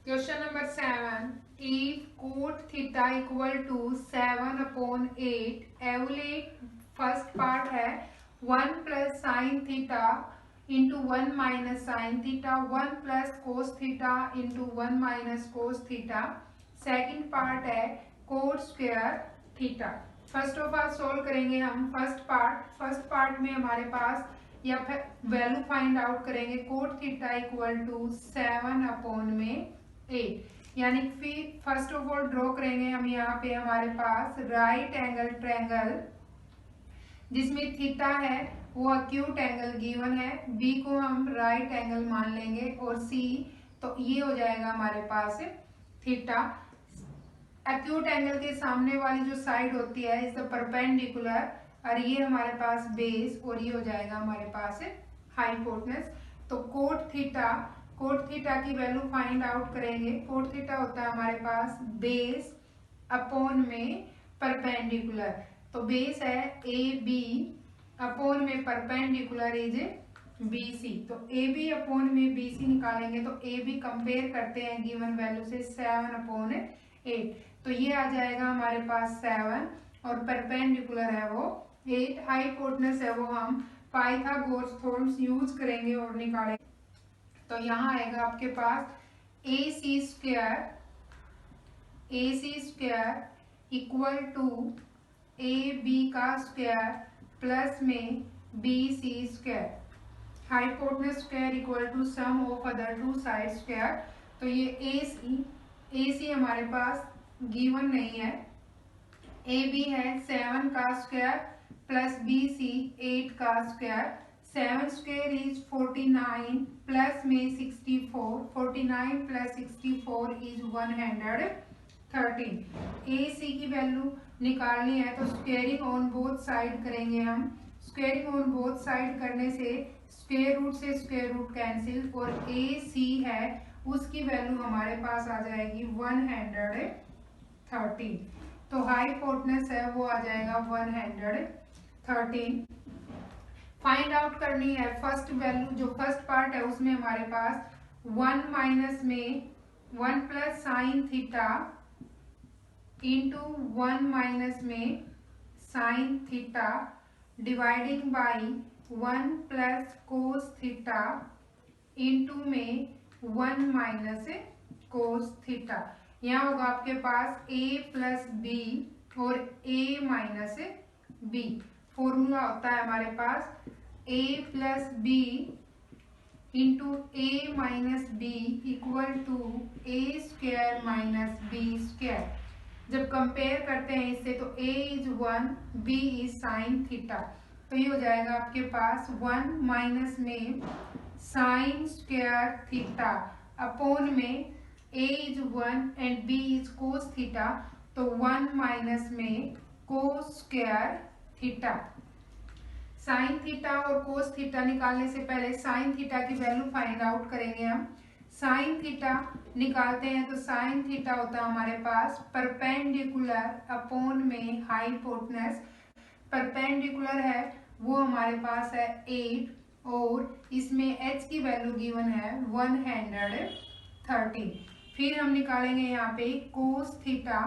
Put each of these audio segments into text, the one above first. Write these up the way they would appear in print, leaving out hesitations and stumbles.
Question number 7. If cot theta equal to 7/8, evaluate first part है 1 plus sin theta into 1 minus sin theta, 1 plus cos theta into 1 minus cos theta. Second part है cot square theta. First of all solve करेंगे हम first part में हमारे पास या फिर value find out करेंगे cot theta equal to 7/8, यानी फिर फर्स्ट ऑफ ऑल ड्रॉ करेंगे हम यहाँ पे हमारे पास राइट एंगल ट्रायंगल जिसमें थीटा है वो अक्यूट एंगल गिवन है, बी को हम राइट एंगल मान लेंगे और सी, तो ये हो जाएगा हमारे पास थीटा। एक्यूट एंगल के सामने वाली जो साइड होती है इज द परपेंडिकुलर, और ये हमारे पास बेस, और ये हो जाएगा हमारे पास हाइपोटेनस। तो कोट थीटा की वैल्यू फाइंड आउट करेंगे। कोट थीटा होता है हमारे पास बेस अपॉन में परपेंडिकुलर, तो बेस है ए बी अपॉन में परपेंडिकुलर इज बी सी। तो ए बी अपॉन में बी सी निकालेंगे तो ए बी कंपेयर करते हैं गिवन वैल्यू से 7/8, तो ये आ जाएगा हमारे पास 7 और परपेंडिकुलर है वो 8। हाइपोटेनस है वो हम पाइथागोरस थ्योरम यूज करेंगे और निकालेंगे। तो यहाँ आएगा आपके पास A C square equal to A B का स्क्वायर प्लस में B C square, hypotenuse square equal to sum of other two side square. तो ये ए सी हमारे पास गिवन नहीं है, ए बी है 7 का स्क्वायर प्लस बी सी 8 का स्क्वायर, 7 स्क्वायर इज 49 प्लस में 64, 49 प्लस 64 इज 113। ए सी की वैल्यू निकालनी है तो स्क्वेयरिंग ऑन बोथ साइड करेंगे हम। स्क्वेयरिंग ऑन बोथ साइड करने से स्क्वेयर रूट से स्क्वेयर रूट कैंसिल, और ए सी है उसकी वैल्यू हमारे पास आ जाएगी 113। तो हाइपोटेनस है वो आ जाएगा 113। फाइंड आउट करनी है फर्स्ट वैल्यू, जो फर्स्ट पार्ट है उसमें हमारे पास 1 माइनस में 1 plus sine theta into 1 minus में sine theta dividing by 1 plus cos theta into में 1 माइनस कोस थीटा। यहाँ होगा आपके पास a प्लस बी और a माइनस बी। फॉर्मूला होता है हमारे पास a plus B into A minus B equal to A square minus B square. जब कंपेयर करते हैं इससे तो a is 1, b is sine theta, तो ये हो जाएगा आपके पास 1 माइनस में साइन स्क्वायर थीटा अपॉन में a is 1 and b is cos theta, तो 1 माइनस में cos square theta. Sine theta और कोस थीटा निकालने से पहले साइन थीटा की वैल्यू फाइंड आउट करेंगे हम। साइन थीटा निकालते हैं तो साइन थीटा होता है हमारे पास परपेंडिकुलर अपॉन में हाइपोटेनस। परपेंडिकुलर है वो हमारे पास है 8 और इसमें h की वैल्यू गिवन है 113। फिर हम निकालेंगे यहाँ पे कोस थीटा।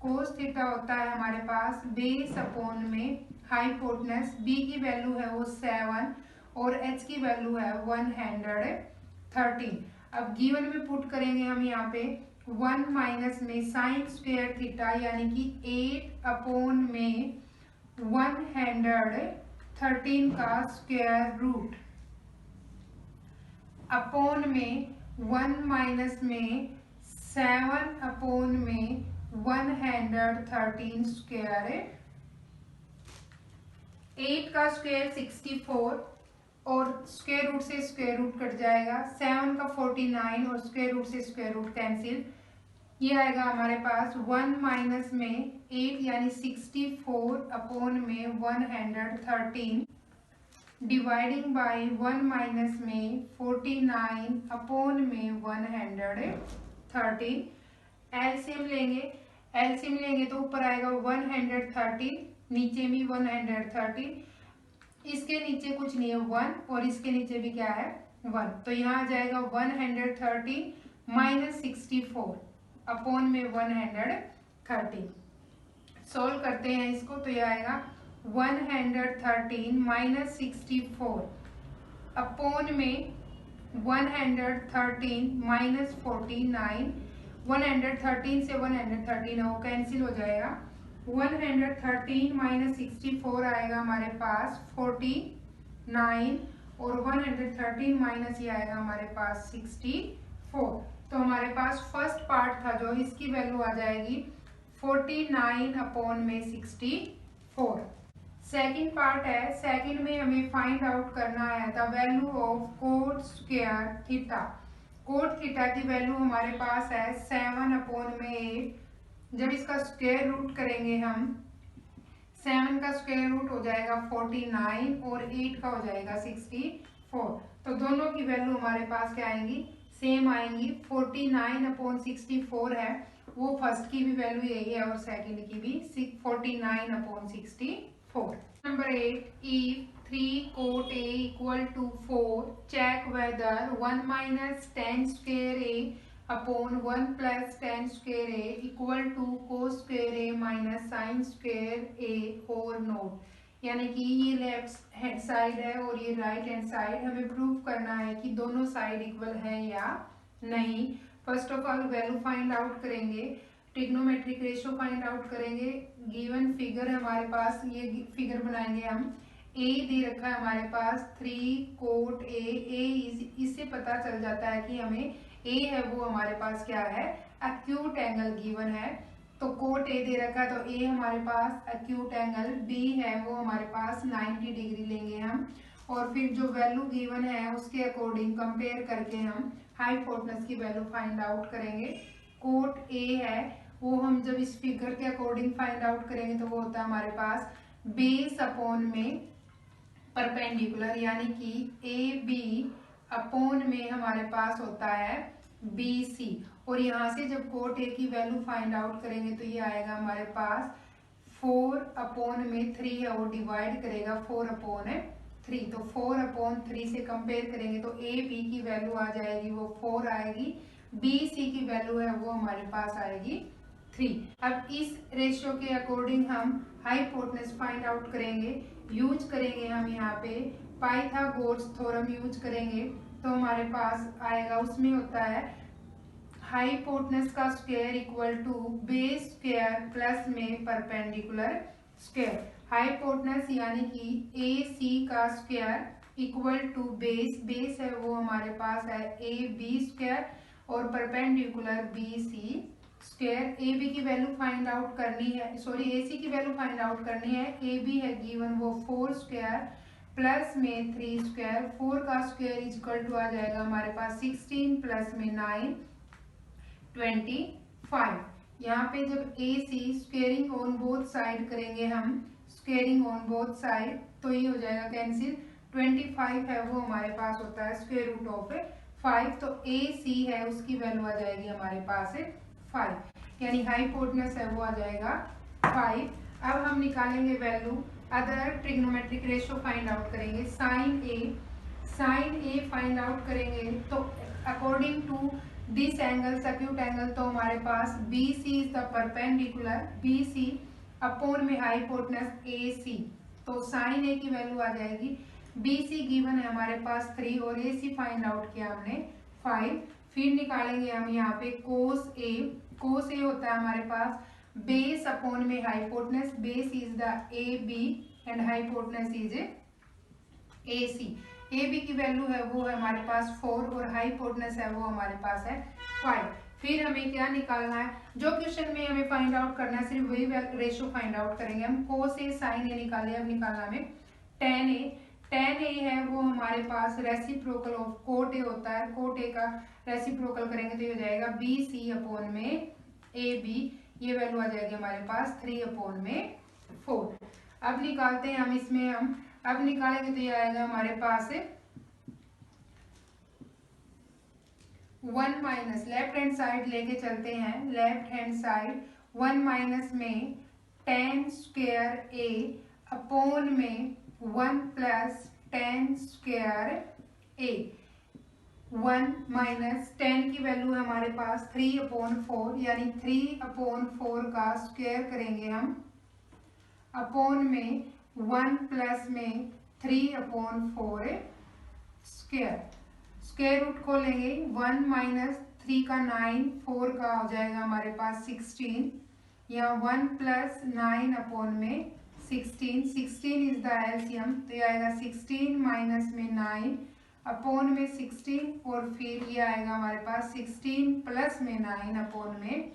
कोस थीटा होता है हमारे पास बेस अपॉन में हाइपोटेनस, b की वैल्यू है वो 7 और h की वैल्यू है 113। अब गिवन में पुट करेंगे हम यहाँ पे 1 माइनस में साइन स्क्वायर थीटा यानी कि 8 अपॉन में 113 का स्क्वायर रूट अपॉन में 1 माइनस में 7 अपॉन में 113 स्क्वायर। 8 का स्क्वायर 64 और स्क्वायर रूट से स्क्वायर रूट कट जाएगा, 7 का 49 और स्क्वायर रूट से स्क्वायर रूट कैंसिल। ये आएगा हमारे पास 1 माइनस में 8 यानी 64 अपॉन में 113 डिवाइडिंग बाय 1 माइनस में 49 अपॉन में 113। एलसीएम लेंगे तो ऊपर आएगा 113, नीचे भी 113। इसके नीचे कुछ नहीं है 1 और इसके नीचे भी क्या है 1, तो यहाँ आ जाएगा 113 माइनस 64 अपॉन में 113। सोल्व करते हैं इसको तो यह आएगा 113 माइनस 64 अपॉन में 113 माइनस 49। 113 से 113 वो कैंसिल हो जाएगा। 113 माइनस 64 आएगा हमारे पास 49 और 113 माइनस ये आएगा हमारे पास 64। तो हमारे पास फर्स्ट पार्ट था जो इसकी वैल्यू आ जाएगी 49 अपॉन में 64। सेकंड पार्ट है, सेकंड में हमें फाइंड आउट करना है the value of coat square theta. Cot theta की वैल्यू हमारे पास है 7 अपॉन में 8। जब इसका स्क्वायर रूट करेंगे हम 7 का स्क्वायर रूट हो जाएगा 49 और 8 का हो जाएगा 64। तो दोनों की वैल्यू हमारे पास क्या आएंगी, सेम आएंगी। 49 अपॉन 64 है वो फर्स्ट की भी वैल्यू यही है और सेकंड की भी 49 upon 64। Number 8, if 3 cot A equal to 4, check whether 1 minus tan square A upon 1 plus tan square A equal to cos square A minus sin square A or not। यानी कि ये left hand side है और ये right hand side, हमें prove करना है कि दोनों साइड इक्वल है या नहीं। First of all value find out करेंगे, ट्रिग्नोमेट्रिक रेशियो फाइंड आउट करेंगे। गिवन फिगर हमारे पास, ये फिगर बनाएंगे हम। ए दे रखा है हमारे पास 3 कोट ए, इससे पता चल जाता है कि हमें ए है वो हमारे पास क्या है, एक्यूट एंगल गिवन है। तो कोट ए दे रखा है तो ए हमारे पास एक्यूट एंगल, बी है वो हमारे पास 90 डिग्री लेंगे हम। और फिर जो वैल्यू गिवन है उसके अकॉर्डिंग कंपेयर करके हम हाइपोटेनस की वैल्यू फाइंड आउट करेंगे। कोट ए है वो हम जब इस फिगर के अकॉर्डिंग फाइंड आउट करेंगे तो वो होता है हमारे पास बेस अपॉन में परपेंडिकुलर, यानी कि ए बी अपॉन में हमारे पास होता है बी सी। और यहाँ से जब कोट ए की वैल्यू फाइंड आउट करेंगे तो ये आएगा हमारे पास 4 अपॉन में 3 है वो डिवाइड करेगा 4 अपॉन 3। तो 4 अपॉन 3 से कंपेयर करेंगे तो ए बी की वैल्यू आ जाएगी वो 4 आएगी, बी सी की वैल्यू है वो हमारे पास आएगी 3। अब इस रेशियो के अकॉर्डिंग हम हाइपोटेनस फाइंड आउट करेंगे। यूज करेंगे हम यहाँ पे पाइथागोरस थ्योरम यूज करेंगे तो हमारे पास आएगा, उसमें होता है हाइपोटेनस का square equal to base square plus में परपेंडिकुलर स्क्वायर। हाइपोटेनस यानी कि ए सी का square equal to base, base है वो हमारे पास है ए बी स्क्वायर और perpendicular B C square. A B की वैल्यू फाइंड आउट करनी है, सॉरी ए सी की वैल्यू फाइंड आउट करनी है। ए बी है गिवन वो 4 स्क्वायर प्लस में 3 स्क्वायर, 4 का स्क्वायर इक्वल टू आ जाएगा हमारे पास 16 प्लस में 9 25। यहाँ पे जब ए सी स्क्वेयरिंग ऑन बोथ साइड करेंगे हम, स्क्वेयरिंग ऑन बोथ साइड तो ये हो जाएगा कैंसिल। 25 है वो हमारे पास होता है स्क्वायर रूट ऑफ 5, तो ए सी है उसकी वैल्यू आ जाएगी हमारे पास 5, यानी हाइपोटेनस है वो आ जाएगा 5। अब हम निकालेंगे value, other trigonometric ratio find out करेंगे। साइन ए फाइंड आउट करेंगे तो according to this angle acute angle तो हमारे पास B C is the perpendicular B C upon में हाइपोटेनस ए सी, तो साइन ए की वैल्यू आ जाएगी, बी सी गिवन है हमारे पास 3 और ए सी फाइंड आउट किया हमने 5। फिर निकालेंगे हम यहाँ पे कोस ए। कोस ए होता है हमारे पास बेस अपॉन में hypotenuse, base is the A B and hypotenuse is A C. A B की वैल्यू है वो है हमारे पास 4 और हाइपोटेनस है वो हमारे पास है 5। फिर हमें क्या निकालना है, जो क्वेश्चन में हमें फाइंड आउट करना है सिर्फ वही रेशियो फाइंड आउट करेंगे हम। कोस ए साइन ए निकाले, अब निकालना हमें टेन ए। टेन ए है वो हमारे पास रेसिप्रोकल ऑफ कोट ए होता है, कोट ए का रेसिप्रोकल करेंगे तो ये हो जाएगा बी सी अपॉन में ए बी, ये वैल्यू आ जाएगी हमारे पास 3 अपॉन में 4। अब निकालते हैं हम इसमें, हम अब निकालेंगे तो ये आएगा हमारे पास 1 माइनस, लेफ्ट हैंड साइड लेके चलते हैं, लेफ्ट हैंड साइड 1 माइनस में टेन स्क्वायर ए अपॉन में 1 प्लस टेन स्क्वायर ए। 1 माइनस 10 की वैल्यू है हमारे पास 3/4, यानी 3/4 का स्क्वायर करेंगे हम अपॉन में 1 प्लस में 3/4 स्क्वायर। स्क्वायर रूट को लेंगे 1 माइनस 3 का 9, 4 का हो जाएगा हमारे पास 16, या 1 प्लस 9 अपॉन में 16। 16 इज द एलसीएम, तो ये आएगा 16 माइनस में 9 अपॉन में 16, और फिर ये आएगा हमारे पास 16 प्लस में 9 अपॉन में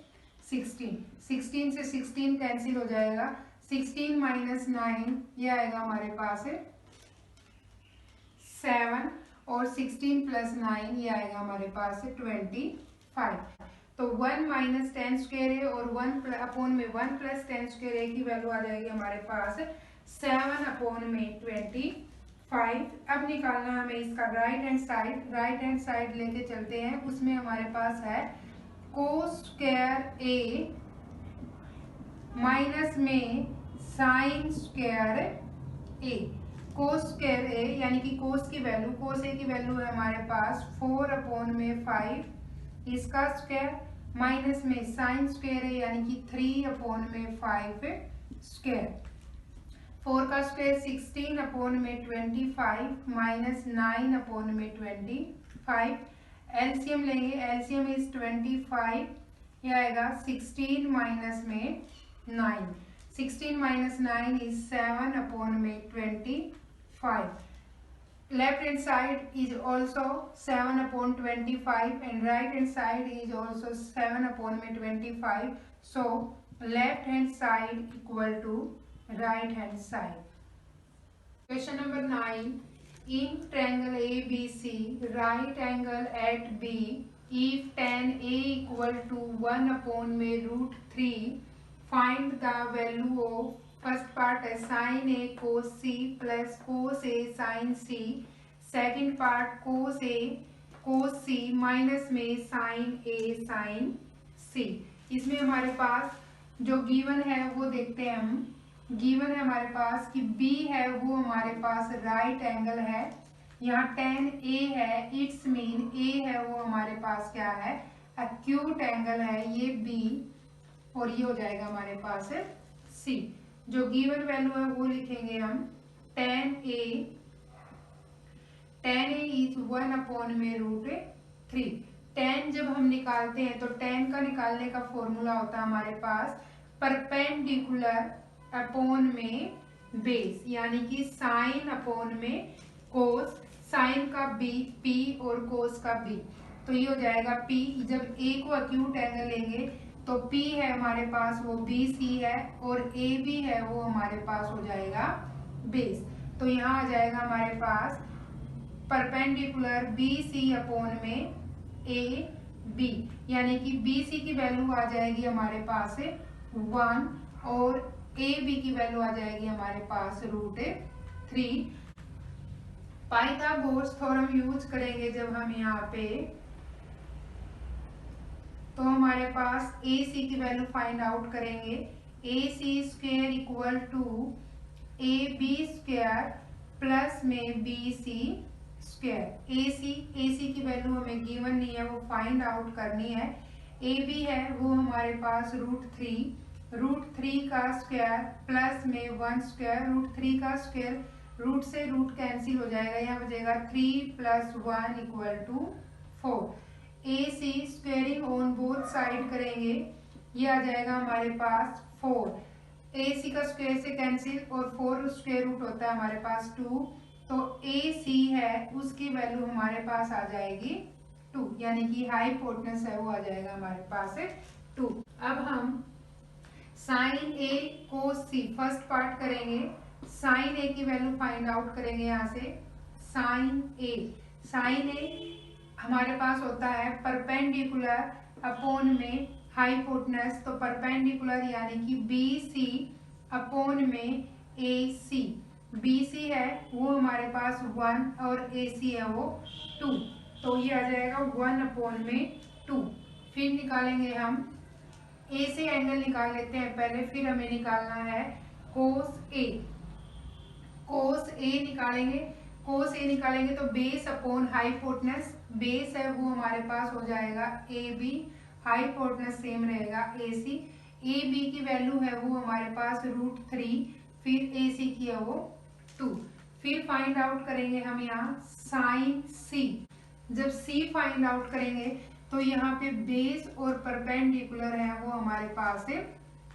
16। 16 से 16 कैंसिल हो जाएगा, 16 माइनस 9 ये आएगा हमारे पास 7, और 16 प्लस 9 ये आएगा हमारे पास 25। तो 1 माइनस 10 स्क्वायर है और 1 अपॉन में 1 प्लस 10 स्क्वायर है की वैल्यू आ जाएगी हमारे पास 7 अपॉन में 25। अब निकालना हमें इसका right hand side. Right hand side लेके चलते हैं, उसमें हमारे पास है कोस स्क्वायर ए माइनस में साइन स्क्वायर ए। कोस स्क्वायर ए यानी कि कोस की वैल्यू, कोस ए की वैल्यू है हमारे पास 4 अपॉन में 5, इसका स्क्वायर माइनस में साइन स्क्वायर है यानी कि 3 अपॉन में 5 स्क्वायर। 4 का स्क्वायर 16 अपॉन में 25 माइनस 9 अपॉन में 25। एलसीएम लेंगे, एलसीएम इज 25, ये आएगा 16 माइनस में 9। 16 माइनस 9 इज 7 अपॉन में 25। Left hand side is also 7 upon 25 and right hand side is also 7 upon 25. So left hand side equal to right hand side. Question number 9. In triangle ABC, right angle at B, if tan A equal to 1 upon root 3, find the value of first part है sin A cos C plus cos A sin C, second part cos A cos C minus में sin A sin C। इसमें हमारे पास जो given है वो देखते हैं हम। गिवन है हमारे पास कि B है वो हमारे पास राइट एंगल है, यहाँ tan A है, इट्स मीन A है वो हमारे पास क्या है, एक्यूट एंगल है, ये B, और ये हो जाएगा हमारे पास C। जो गिवन वैल्यू है वो लिखेंगे हम tan A इज 1 अपॉन में रूट 3। tan जब हम निकालते हैं तो tan का निकालने का फॉर्मूला होता है हमारे पास परपेंडिकुलर अपॉन में बेस, यानी कि साइन अपॉन में कोस, साइन का b p और कोस का b। तो ये हो जाएगा p, जब a को एक्यूट एंगल लेंगे तो P है हमारे पास वो BC है और AB है वो हमारे पास हो जाएगा बेस। तो यहाँ आ जाएगा हमारे पास परपेंडिकुलर BC अपॉन में AB, यानी कि BC की वैल्यू आ जाएगी हमारे पास 1 और AB की वैल्यू आ जाएगी हमारे पास रूट 3। पाइथागोरस थ्योरम यूज करेंगे जब हम यहाँ पे, तो हमारे पास AC की वैल्यू फाइंड आउट करेंगे। AC square equal to AB square plus में BC स्क्वायर। AC की वैल्यू हमें गिवन नहीं है, वो फाइंड आउट करनी है। AB है वो हमारे पास रूट 3 का स्क्वायर प्लस में 1 स्क्वायर। रूट 3 का स्क्वायर, रूट से रूट कैंसिल हो जाएगा, यहाँ बचेगा 3 plus 1 equal to 4। AC squaring on both side करेंगे, ये आ जाएगा हमारे पास 4। AC का स्क्वायर से कैंसिल और 4 स्क्वायर रूट होता है हमारे पास 2, तो AC है उसकी वैल्यू हमारे पास आ जाएगी 2, यानी कि हाइपोटेनस है वो आ जाएगा हमारे पास 2। अब हम sine A cos C first part करेंगे। साइन A की वैल्यू फाइंड आउट करेंगे यहाँ से। साइन A हमारे पास होता है परपेंडिकुलर अपॉन में हाइपोटेनस, तो परपेंडिकुलर यानी कि BC अपॉन में AC। BC है वो हमारे पास 1 और AC है वो 2, तो ये आ जाएगा 1 अपॉन में 2। फिर निकालेंगे हम A से एंगल निकाल लेते हैं पहले, फिर हमें निकालना है cos A। कोस ए निकालेंगे, कोस ए निकालेंगे तो बेस अपॉन हाइपोटेनस, बेस है वो हमारे पास हो जाएगा ए बी, हाइपोटेनस सेम रहेगा ए सी, ए बी की वैल्यू है वो हमारे पास √3, फिर ए सी की है वो 2। फिर फाइंड आउट करेंगे हम यहाँ साइन सी। जब सी फाइंड आउट करेंगे तो यहाँ पे बेस और परपेंडिकुलर है वो हमारे पास से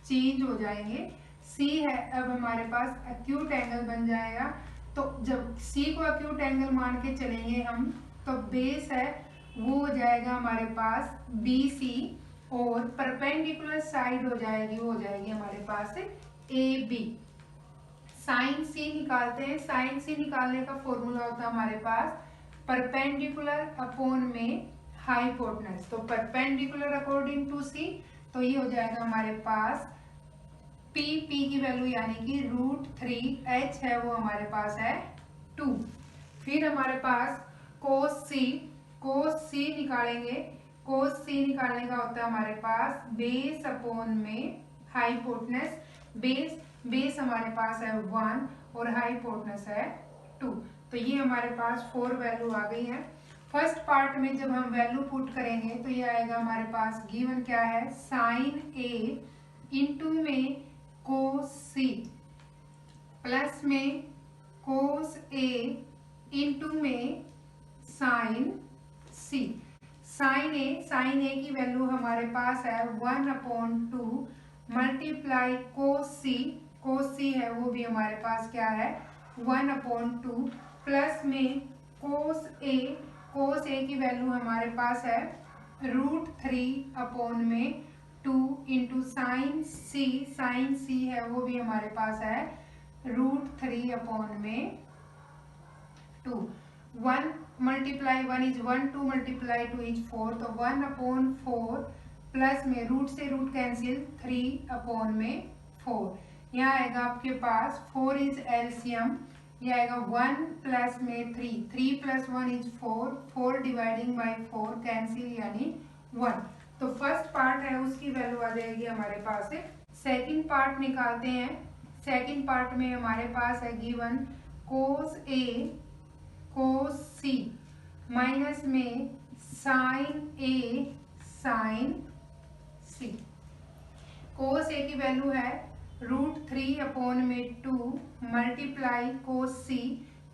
चेंज हो जाएंगे। सी है अब हमारे पास एक्यूट एंगल बन जाएगा, तो जब सी को एक्यूट एंगल मान के चलेंगे हम तो बेस है वो हो जाएगा हमारे पास बी सी, और परपेंडिकुलर साइड हो जाएगी वो हो जाएगी हमारे पास ए बी। साइन सी निकालते हैं, साइन सी निकालने का फॉर्मूला होता है हमारे पास परपेंडिकुलर अपॉन में हाइपोटेनस, तो परपेंडिकुलर अकॉर्डिंग टू सी, तो ये हो जाएगा हमारे पास पी की वैल्यू यानी कि √3, एच है वो हमारे पास है 2। फिर हमारे पास कोस सी निकालेंगे, कोस सी निकालने का होता है हमारे पास बेस अपॉन में हाइपोटेनस, बेस हमारे पास है 1 और हाइपोटेनस है 2, तो ये हमारे पास 4 वैल्यू आ गई है। फर्स्ट पार्ट में जब हम वैल्यू पुट करेंगे तो ये आएगा हमारे पास गिवन क्या है साइन ए इंटू में कोस सी प्लस में कोस ए इंटू में साइन सी। साइन ए की वैल्यू हमारे पास है 1/2 मल्टीप्लाई कोस सी है वो भी हमारे पास क्या है 1/2 प्लस में कोस ए की वैल्यू हमारे पास है √3 में 2 इंटू साइन सी है वो भी हमारे पास है √3 में 2। 1 मल्टीप्लाई 1 इज 1, 2 मल्टीप्लाई 2 इज 4, तो 1/4 प्लस में रूट से रूट कैंसिल 3 में 4। यहाँ आएगा आपके पास 4 इज एलसीएम, यह आएगा 1 प्लस में 3 plus 1 is 4 dividing by 4 cancel यानी 1। तो फर्स्ट पार्ट है उसकी वैल्यू आ जाएगी हमारे पास है। सेकंड पार्ट निकालते हैं, सेकंड पार्ट में हमारे पास है given cos A cos C minus में sine A sine C. Cos A की वैल्यू है √3 में 2 multiply cos C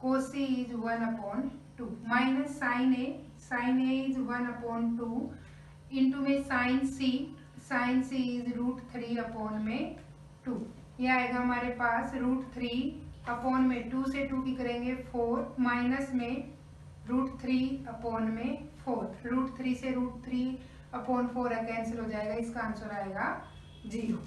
is 1/2 minus sine A is 1/2 into में साइन सी इज √3 में 2। यह आएगा हमारे पास √3 में 2 से 2 की करेंगे 4 माइनस में √3 में 4, √3 से √3/4 कैंसिल हो जाएगा, इसका आंसर आएगा 0।